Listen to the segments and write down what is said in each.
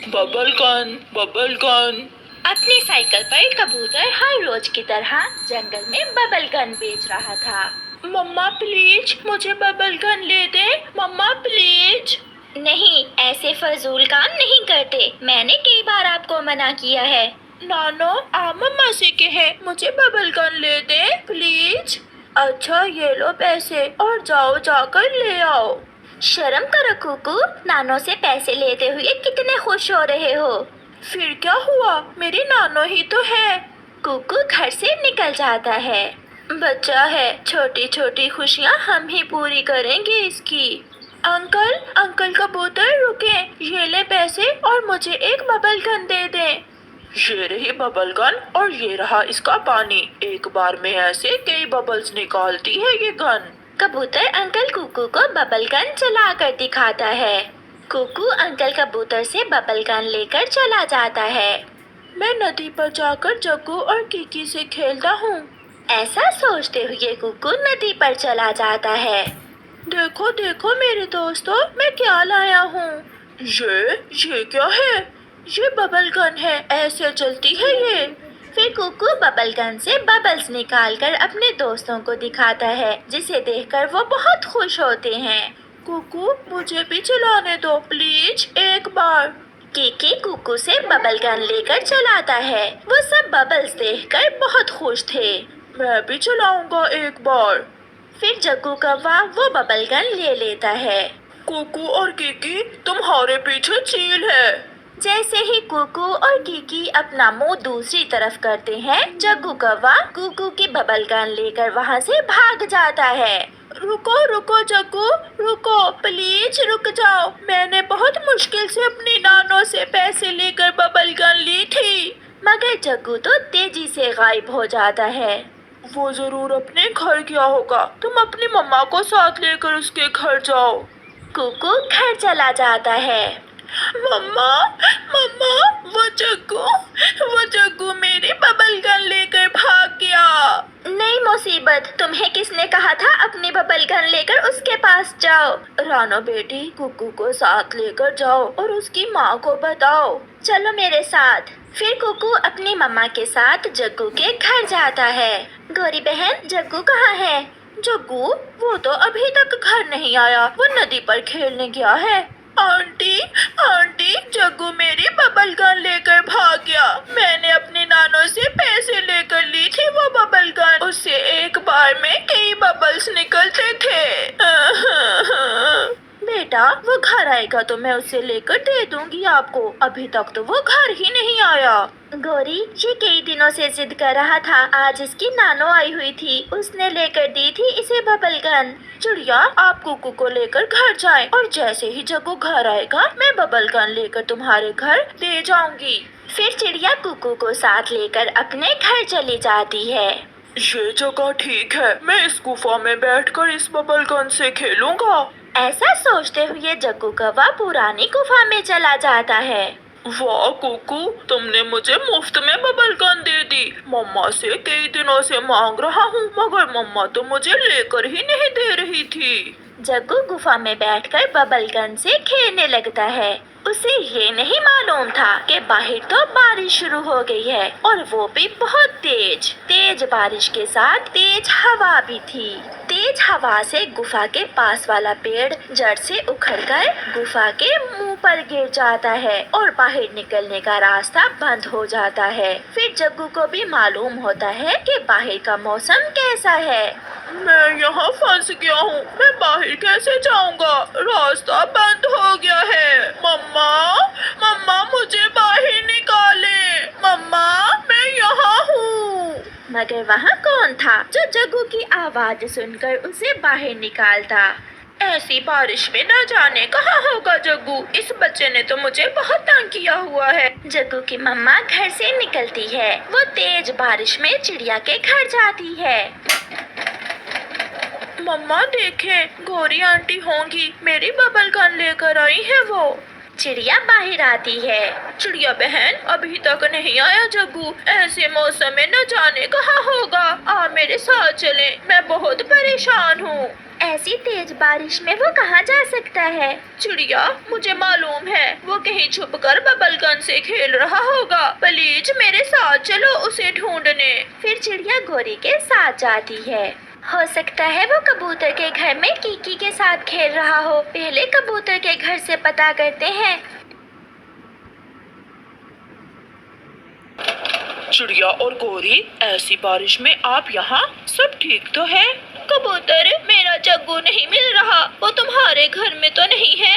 Bubble gun, bubble gun. अपनी cycle पर कबूतर हर रोज की तरह जंगल में बबल गन बेच रहा था। मम्मा प्लीज मुझे बबल गन ले दे, मम्मा प्लीज। नहीं, ऐसे फजूल काम नहीं करते। मैंने कई बार आपको मना किया है। नानो, आप मम्मा से कहे मुझे बबल गन ले दे प्लीज। अच्छा ये लो पैसे और जाओ जाकर ले आओ। शर्म करो कुकू, नानो से पैसे लेते हुए कितने खुश हो रहे हो। फिर क्या हुआ, मेरी नानो ही तो है। कुकू घर से निकल जाता है। बच्चा है, छोटी छोटी खुशियाँ हम ही पूरी करेंगे इसकी। अंकल, अंकल कबूतर रुके, ये ले पैसे और मुझे एक बबल गन दे दें। ये रही बबल गन और ये रहा इसका पानी। एक बार में ऐसे कई बबल्स निकालती है ये गन। कबूतर अंकल कुकू को बबल गन चला कर दिखाता है। कुकू अंकल कबूतर से बबल गन लेकर चला जाता है। मैं नदी पर जाकर जग्गू और कीकी से खेलता हूँ। ऐसा सोचते हुए कुकू नदी पर चला जाता है। देखो देखो मेरे दोस्तों, मैं क्या लाया हूँ। ये क्या है? ये बबल गन है, ऐसे चलती है ये। फिर कुकू बबल गन से बबल्स निकालकर अपने दोस्तों को दिखाता है, जिसे देखकर वो बहुत खुश होते हैं। कुकू मुझे भी चलाने दो प्लीज एक बार। कीकी कुकू से बबल गन लेकर चलाता है। वो सब बबल्स देखकर बहुत खुश थे। मैं भी चलाऊंगा एक बार। फिर जग्गू कौवा वो बबल गन ले लेता है। कुकू और कीकी तुम्हारे पीछे चील है। जैसे ही कुकू और कीकी अपना मुंह दूसरी तरफ करते हैं, जग्गू कौवा कुकू की बबल गन लेकर वहाँ से भाग जाता है। रुको रुको जग्गू, रुको प्लीज रुक जाओ। मैंने बहुत मुश्किल से अपनी नानो से पैसे लेकर बबल गन ली थी। मगर जग्गू तो तेजी से गायब हो जाता है। वो जरूर अपने घर गया होगा। तुम अपनी मम्मा को साथ लेकर उसके घर जाओ। कुकू घर चला जाता है। मम्मा, मम्मा, वो जग्गू मेरी बबल गन लेकर भाग गया। नहीं मुसीबत, तुम्हें किसने कहा था अपनी बबल गन लेकर उसके पास जाओ। रानो बेटी, कुकू को साथ लेकर जाओ और उसकी माँ को बताओ। चलो मेरे साथ। फिर कुकू अपनी मम्मा के साथ जग्गू के घर जाता है। गौरी बहन, जग्गू कहाँ है? जग्गू, वो तो अभी तक घर नहीं आया, वो नदी पर खेलने गया है। आंटी, आंटी, जग्गू मेरी बबल गन लेकर भाग गया। मैंने अपनी नानो से पैसे लेकर ली थी वो बबल गन। उससे एक बार में कई बबल्स निकलते थे। बेटा, वो घर आएगा तो मैं उसे लेकर दे दूंगी आपको। अभी तक तो वो घर ही नहीं आया। गौरी, ये कई दिनों से जिद कर रहा था। आज इसकी नानो आई हुई थी, उसने लेकर दी थी इसे बबल गन। चिड़िया, आप कुकू को लेकर घर जाएं और जैसे ही जग्गू घर आएगा मैं बबल गन लेकर तुम्हारे घर ले जाऊंगी। फिर चिड़िया कुकू को साथ लेकर अपने घर चली जाती है। ये जगह ठीक है, मैं इस गुफा में बैठकर इस बबल गन से खेलूंगा। ऐसा सोचते हुए जग्गू कौवा पुरानी गुफा में चला जाता है। वाह कुकू, तुमने मुझे मुफ्त में बबल गन दे दी। मम्मा से कई दिनों से मांग रहा हूँ, मगर मम्मा तो मुझे लेकर ही नहीं दे रही थी। जग्गू गुफा में बैठकर बबल गन से खेलने लगता है। उसे ये नहीं मालूम था कि बाहर तो बारिश शुरू हो गई है और वो भी बहुत तेज। तेज बारिश के साथ तेज हवा भी थी। तेज हवा से गुफा के पास वाला पेड़ जड़ से उखड़कर गुफा के मुंह पर गिर जाता है और बाहर निकलने का रास्ता बंद हो जाता है। फिर जग्गू को भी मालूम होता है कि बाहर का मौसम कैसा है। मैं यहाँ फंस गया हूँ, मैं बाहर कैसे जाऊँगा? रास्ता बंद हो गया है। मम्मा, मम्मा मुझे बाहर निकाले। मम्मा, मैं यहाँ हूँ। मगर वहाँ कौन था जो जग्गू की आवाज सुनकर उसे बाहर निकालता? ऐसी बारिश में न जाने कहाँ होगा जग्गू। इस बच्चे ने तो मुझे बहुत तंग किया हुआ है। जग्गू की मम्मा घर से निकलती है। वो तेज बारिश में चिड़िया के घर जाती है। मम्मा देखें, गौरी आंटी होंगी, मेरी बबल गन लेकर आई है वो। चिड़िया बाहर आती है। चिड़िया बहन, अभी तक नहीं आया जग्गू। ऐसे मौसम में न जाने कहाँ होगा। आप मेरे साथ चलें, मैं बहुत परेशान हूँ। ایسی تیز بارش میں وہ کہاں جا سکتا ہے؟ چڑیا، مجھے معلوم ہے وہ کہیں چھپ کر ببل گن سے کھیل رہا ہوگا، پلیز میرے ساتھ چلو اسے ڈھونڈنے۔ پھر چڑیا گوری کے ساتھ جاتی ہے۔ ہو سکتا ہے وہ کبوتر کے گھر میں کیکی کے ساتھ کھیل رہا ہو، پہلے کبوتر کے گھر سے پتہ کرتے ہیں۔ چڑیا اور گوری، ایسی بارش میں آپ یہاں؟ سب ٹھیک تو ہے؟ کبوتر، میرا جگو نہیں مل رہا، وہ تمہارے گھر میں تو نہیں ہے؟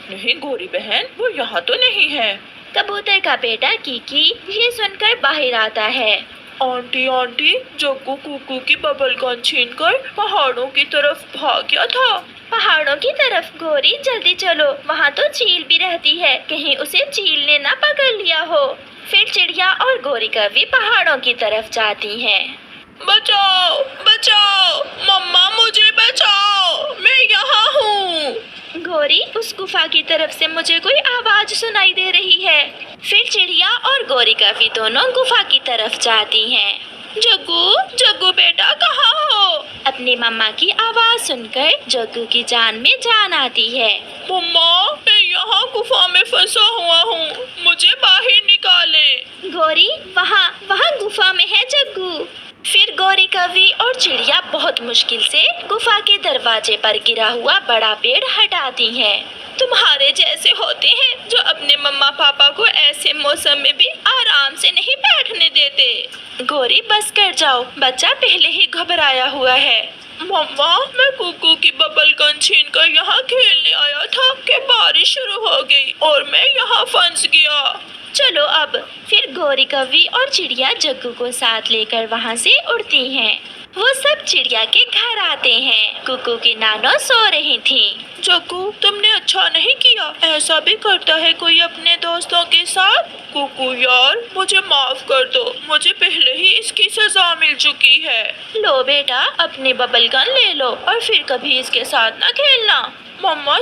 نہیں گوری بہن، وہ یہاں تو نہیں ہے۔ کبوتر کا بیٹا کیکی یہ سن کر باہر آتا ہے۔ آنٹی آنٹی، جگو کوکو کی ببل گن چھین کر پہاڑوں کی طرف بھاگ گیا تھا۔ پہاڑوں کی طرف؟ گوری جلدی چلو، وہاں تو چیل بھی رہتی ہے، کہیں اسے چیل نے نہ پکڑ لیا ہو۔ پھر چڑیا اور گوری کوی پہاڑوں کی طرف جاتی ہیں۔ بچاؤ بچاؤ، مما مجھے بچاؤ، میں یہاں ہوں۔ گوری، اس گفا کی طرف سے مجھے کوئی آواز سنائی دے رہی ہے۔ پھر چڑیا اور گوری کوی دونوں گفا کی طرف جاتی ہیں۔ جگو جگو بیٹا کہاں ہو؟ اپنی مما کی آواز سن کر جگو کی جان میں جان آتی ہے۔ مما، میں یہاں گفا میں پھنسا ہوا ہوں، مجھے باہر نکالیں۔ گوری، وہاں گفا میں ہے جگو۔ پھر گوری کوی اور چڑیا بہت مشکل سے گفا کے دروازے پر گرا ہوا بڑا پیڑ ہٹاتی ہیں۔ تمہارے جیسے ہوتے ہیں جو اپنے مما پاپا کو ایسے موسم میں بھی آرام سے نہیں بیٹھنے دیتے۔ گوری بس کر جاؤ، بچہ پہلے ہی گھبرایا ہوا ہے۔ مما، میں کوکو کی ببل گن چھین کر یہاں کھیلنے آیا تھا کہ بارش شروع ہو گئی اور میں یہاں پھنس گیا۔ چلو اب۔ پھر گوری کوی اور چڑیا جگو کو ساتھ لے کر وہاں سے اڑتی ہیں۔ وہ سب چڑیا کے گھر آتے ہیں۔ کوکو کی نانو سو رہی تھیں۔ جگو، تم نے اچھا نہیں کیا، ایسا بھی کرتا ہے کوئی اپنے دوستوں کے ساتھ؟ کوکو یار، مجھے معاف کر دو، مجھے پہلے ہی اس کی سزا مل چکی ہے۔ لو بیٹا، اپنی ببل گن لے لو اور پھر کبھی اس کے ساتھ نہ کھیلنا۔ مما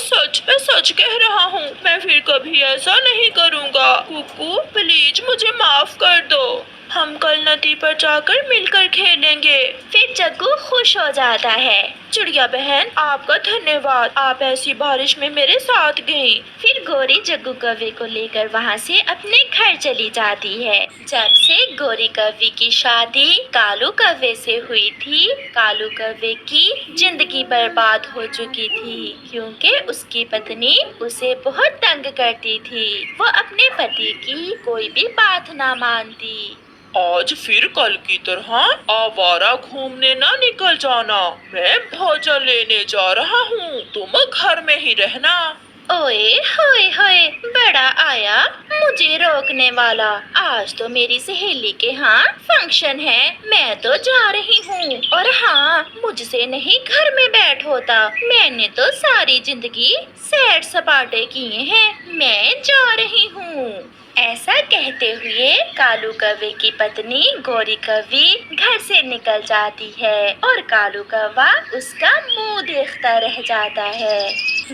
میں سچ کہہ رہا ہوں، میں پھر کبھی ایسا نہیں کروں گا۔ کوکو پلیز مجھے معاف کر دو، ہم کل ندی پر جا کر مل کر کھیلیں گے۔ پھر جگو خوش ہو جاتا ہے۔ چڑیا بہن، آپ کا دھنیہ واد، آپ ایسی بارش میں میرے ساتھ گئیں۔ پھر گوری جگو کوے کو لے کر وہاں سے اپنے گھر چلی جاتی ہے۔ جب سے گوری کوے کی شادی کالو کوے سے ہوئی تھی، کالو کوے کی زندگی برباد ہو چکی تھی، کیونکہ اس کی پتنی اسے بہت تنگ کرتی تھی۔ وہ اپنے پتی کی کوئی بھی بات نہ مانتی۔ آج پھر کل کی طرح آوارہ گھومنے نہ نکل جانا، میں بھوجن لینے جا رہا ہوں، تم گھر میں ہی رہنا۔ اوئے ہوئے ہوئے، بڑا آیا مجھے روکنے والا۔ آج تو میری سہیلی کے ہاں فنکشن ہے، میں تو جا رہی ہوں۔ اور ہاں، مجھ سے نہیں گھر میں بیٹھ ہوتا، میں نے تو ساری زندگی سیر سپاٹے کیے ہیں، میں جا رہی ہوں۔ ایسا کہتے ہوئے کالو کوے کی پتنی گوری کوی گھر سے نکل جاتی ہے اور کالو کوا اس کا منہ دیکھتا رہ جاتا ہے۔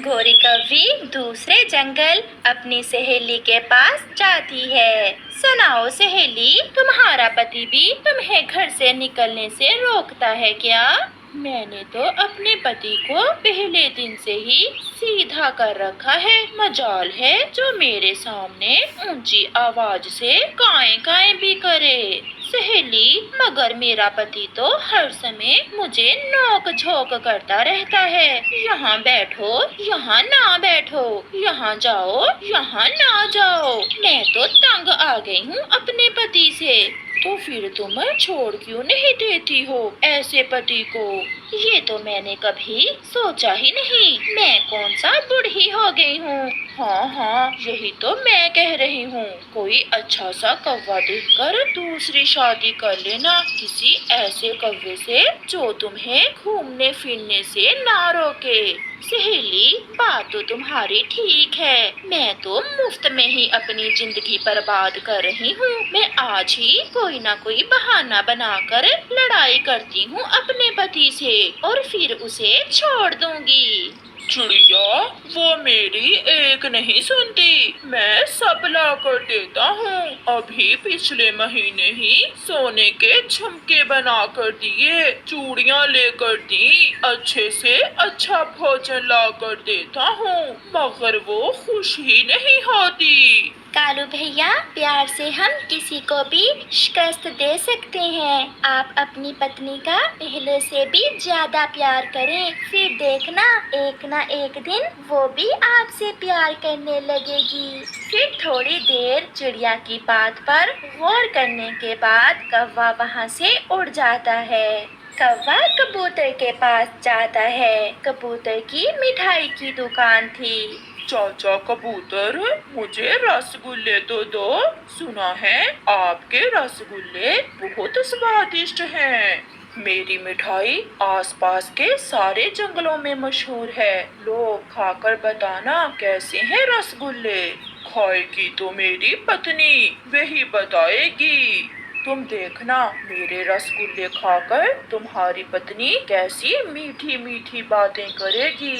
گوری کوی دوسرے جنگل اپنی سہیلی کے پاس جاتی ہے۔ سناؤ سہیلی، تمہارا پتی بھی تمہیں گھر سے نکلنے سے روکتا ہے کیا؟ میں نے تو اپنے پتی کو پہلے دن سے ہی سیدھا کر رکھا ہے، مجال ہے جو میرے سامنے اونچی آواز سے کائیں کائیں بھی کرے۔ سہیلی، مگر میرا پتی تو ہر سمے مجھے نوک جھوک کرتا رہتا ہے، یہاں بیٹھو، یہاں نہ بیٹھو، یہاں جاؤ، یہاں نہ جاؤ۔ میں تو تنگ آ گئی ہوں اپنے پتی سے۔ تو پھر تم چھوڑ کیوں نہیں دیتی ہو ایسے پتی کو؟ یہ تو میں نے کبھی سوچا ہی نہیں، میں کون سا بوڑھی ہو گئی ہوں۔ ہاں، یہی تو میں کہہ رہی ہوں، کوئی اچھا سا کوا دیکھ کر دوسری شادی کر لینا، کسی ایسے کوے سے جو تمہیں گھومنے پھرنے سے نہ روکے۔ سہیلی، بات تو تمہاری ٹھیک ہے، میں تو مفت میں ہی اپنی زندگی برباد کر رہی ہوں۔ میں آج ہی کوئی نہ کوئی بہانہ بنا کر لڑائی کرتی ہوں اپنے پتی سے اور پھر اسے چھوڑ دوں گی۔ चिड़िया, वो मेरी एक नहीं सुनती, मैं सब ला कर देता हूँ। अभी पिछले महीने ही सोने के झुमके बना कर दिए, चूड़ियाँ लेकर दी, अच्छे से अच्छा भोजन ला कर देता हूँ, मगर वो खुश ही नहीं होती। कालू भैया, प्यार से हम किसी को भी शिकस्त दे सकते हैं। आप अपनी पत्नी का पहले से भी ज्यादा प्यार करें, फिर देखना एक ना एक दिन वो भी आपसे प्यार करने लगेगी। फिर थोड़ी देर चिड़िया की बात पर गौर करने के बाद कौवा वहाँ से उड़ जाता है। कौवा कबूतर के पास जाता है। कबूतर की मिठाई की दुकान थी। चाचा कबूतर, मुझे रसगुल्ले तो दो। सुना है आपके रसगुल्ले बहुत स्वादिष्ट हैं। मेरी मिठाई आसपास के सारे जंगलों में मशहूर है। लो खाकर बताना कैसे हैं रसगुल्ले। खाएगी तो मेरी पत्नी, वही बताएगी। तुम देखना मेरे रसगुल्ले खाकर तुम्हारी पत्नी कैसी मीठी मीठी बातें करेगी।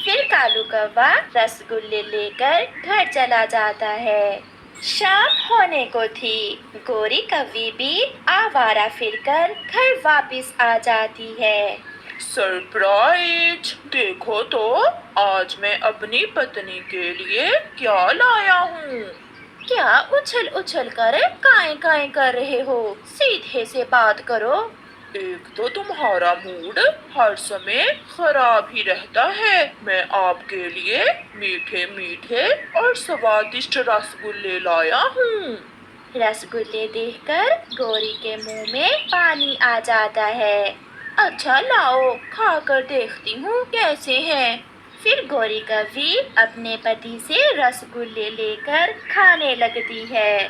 फिर कालू कौवा रसगुल्ले लेकर घर चला जाता है। शाम होने को थी। गोरी कौवी भी आवारा फिरकर घर वापस आ जाती है। सरप्राइज! देखो तो आज मैं अपनी पत्नी के लिए क्या लाया हूँ। क्या उछल उछल कर काएं काएं कर रहे हो? सीधे से बात करो। एक तो तुम्हारा मूड हर समय खराब ही रहता है। मैं आपके लिए मीठे मीठे और स्वादिष्ट रसगुल्ले लाया हूँ। रसगुल्ले देखकर गोरी के मुंह में पानी आ जाता है। अच्छा लाओ, खाकर देखती हूँ कैसे हैं। फिर गोरी कौवी अपने पति से रसगुल्ले लेकर खाने लगती है।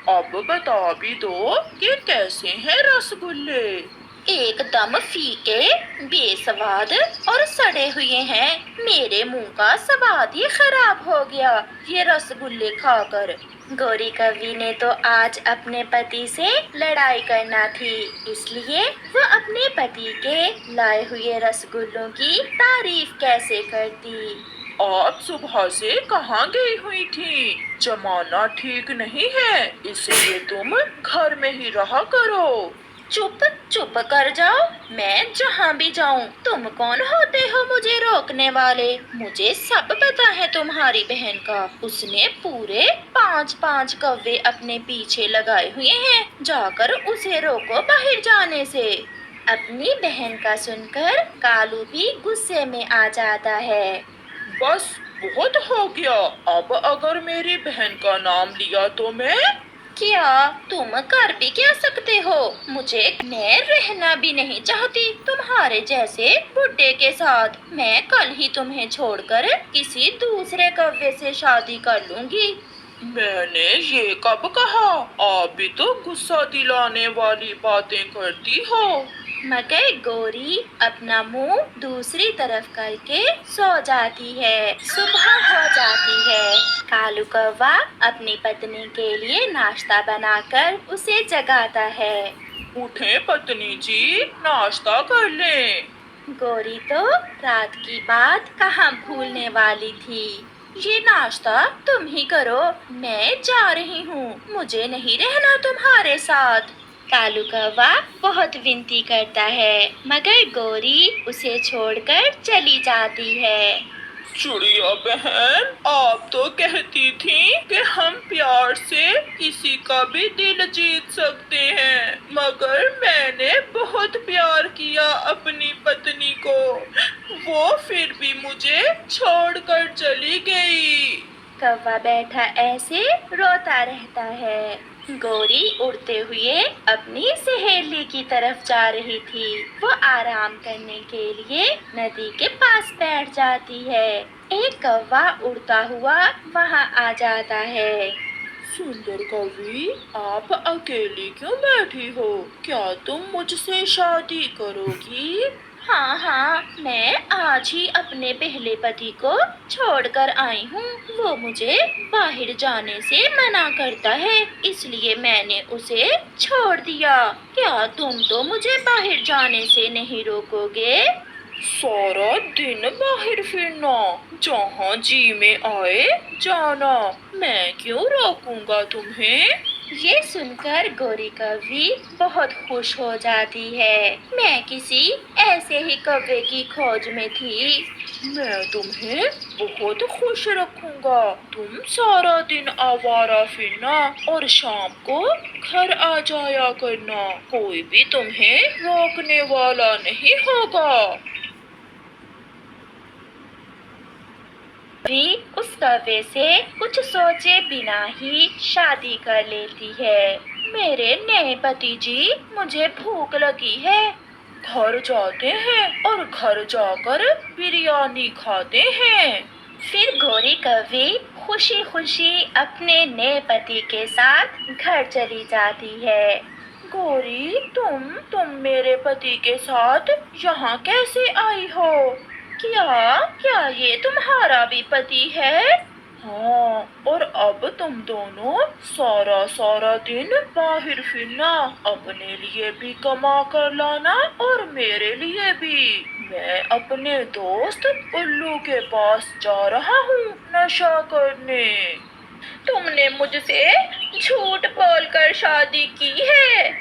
अब बता भी दो कि कैसे हैं रसगुल्ले। एकदम फीके, बेस्वाद और सड़े हुए हैं। मेरे मुंह का स्वाद ही खराब हो गया ये रसगुल्ले खाकर। गोरी कौवी ने तो आज अपने पति से लड़ाई करना थी, इसलिए वो अपने पति के लाए हुए रसगुल्लों की तारीफ कैसे करती। आप सुबह से कहाँ गई हुई थी? जमाना ठीक नहीं है, इसलिए तुम घर में ही रहा करो। चुप चुप कर जाओ। मैं जहाँ भी जाऊँ, तुम कौन होते हो मुझे रोकने वाले? मुझे सब पता है तुम्हारी बहन का। उसने पूरे 5-5 कौवे अपने पीछे लगाए हुए हैं। जाकर उसे रोको बाहर जाने से। अपनी बहन का सुनकर कालू भी गुस्से में आ जाता है। बस बहुत हो गया। अब अगर मेरी बहन का नाम लिया तो मैं क्या तुम कर भी क्या सकते हो? मैं रहना भी नहीं चाहती तुम्हारे जैसे बुड्ढे के साथ। मैं कल ही तुम्हें छोड़कर किसी दूसरे कौवे से शादी कर लूंगी। मैंने ये कब कहा? आप भी तो गुस्सा दिलाने वाली बातें करती हो। मगर गोरी अपना मुंह दूसरी तरफ करके सो जाती है। सुबह हो जाती है। कालू कौवा अपनी पत्नी के लिए नाश्ता बनाकर उसे जगाता है। उठे पत्नी जी, नाश्ता कर लें। गोरी तो रात की बात कहाँ भूलने वाली थी। ये नाश्ता तुम ही करो, मैं जा रही हूँ, मुझे नहीं रहना तुम्हारे साथ। कालू कौवा बहुत विनती करता है, मगर गोरी उसे छोड़कर चली जाती है। चिड़िया बहन, आप तो कहती थी कि हम प्यार से किसी का भी दिल जीत सकते हैं, मगर मैंने बहुत प्यार किया अपनी पत्नी को, वो फिर भी मुझे छोड़कर चली गई। कौवा बैठा ऐसे रोता रहता है। गोरी उड़ते हुए अपनी सहेली की तरफ जा रही थी। वो आराम करने के लिए नदी के पास बैठ जाती है। एक कौवा उड़ता हुआ वहाँ आ जाता है। सुंदर कवि, आप अकेली क्यों बैठी हो? क्या तुम मुझसे शादी करोगी? हाँ हाँ, मैं आज ही अपने पहले पति को छोड़कर आई हूँ। वो मुझे बाहर जाने से मना करता है, इसलिए मैंने उसे छोड़ दिया। क्या तुम तो मुझे बाहर जाने से नहीं रोकोगे? सारा दिन बाहर फिरना, जहाँ जी में आए जाना, मैं क्यों रोकूंगा तुम्हें। ये सुनकर गौरी कौवी बहुत खुश हो जाती है। मैं किसी ऐसे ही कौवे की खोज में थी। मैं तुम्हें बहुत खुश रखूंगा। तुम सारा दिन आवारा फिरना और शाम को घर आ जाया करना, कोई भी तुम्हें रोकने वाला नहीं होगा। भी उस कौवे से कुछ सोचे बिना ही शादी कर लेती है। मेरे नए पति जी, मुझे भूख लगी है। घर जाते हैं और घर जाकर बिरयानी खाते हैं। फिर गौरी कौवी खुशी खुशी अपने नए पति के साथ घर चली जाती है। गौरी, तुम मेरे पति के साथ यहाँ कैसे आई हो। क्या ये तुम्हारा भी पति है? हाँ, और अब तुम दोनों सारा दिन बाहर फिरना, अपने लिए भी कमा कर लाना और मेरे लिए भी। मैं अपने दोस्त उल्लू के पास जा रहा हूँ नशा करने। तुमने मुझसे झूठ बोलकर शादी की है।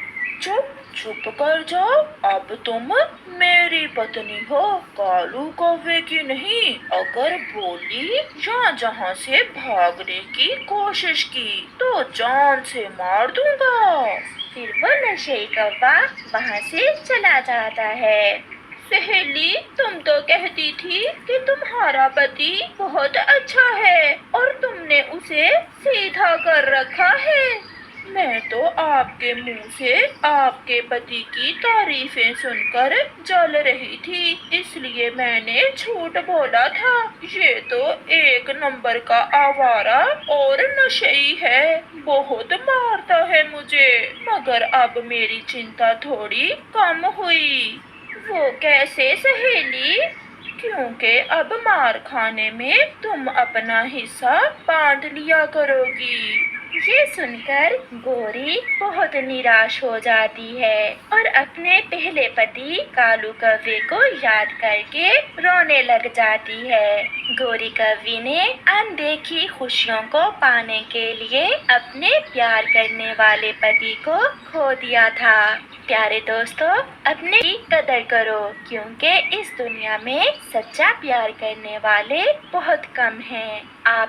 चुप कर जाओ। अब तुम मेरी पत्नी हो, कालू कौवे की नहीं। अगर बोली या जहाँ से भागने की कोशिश की तो जान से मार दूंगा। फिर वो नशेई कौवा वहाँ से चला जाता है। सहेली, तुम तो कहती थी कि तुम्हारा पति बहुत अच्छा है और तुमने उसे सीधा कर रखा है। मैं तो आपके मुंह से आपके पति की तारीफें सुनकर जल रही थी, इसलिए मैंने झूठ बोला था। ये तो एक नंबर का आवारा और नशेई है, बहुत मारता है मुझे। मगर अब मेरी चिंता थोड़ी कम हुई। वो कैसे सहेली? क्योंकि अब मार खाने में तुम अपना हिस्सा बांट लिया करोगी। ये सुनकर गौरी बहुत निराश हो जाती है और अपने पहले पति कालू कौवे को याद करके रोने लग जाती है। गौरी कौवी ने अनदेखी खुशियों को पाने के लिए अपने प्यार करने वाले पति को खो दिया था। प्यारे दोस्तों, अपने की कदर करो, क्योंकि इस दुनिया में सच्चा प्यार करने वाले बहुत कम हैं। आप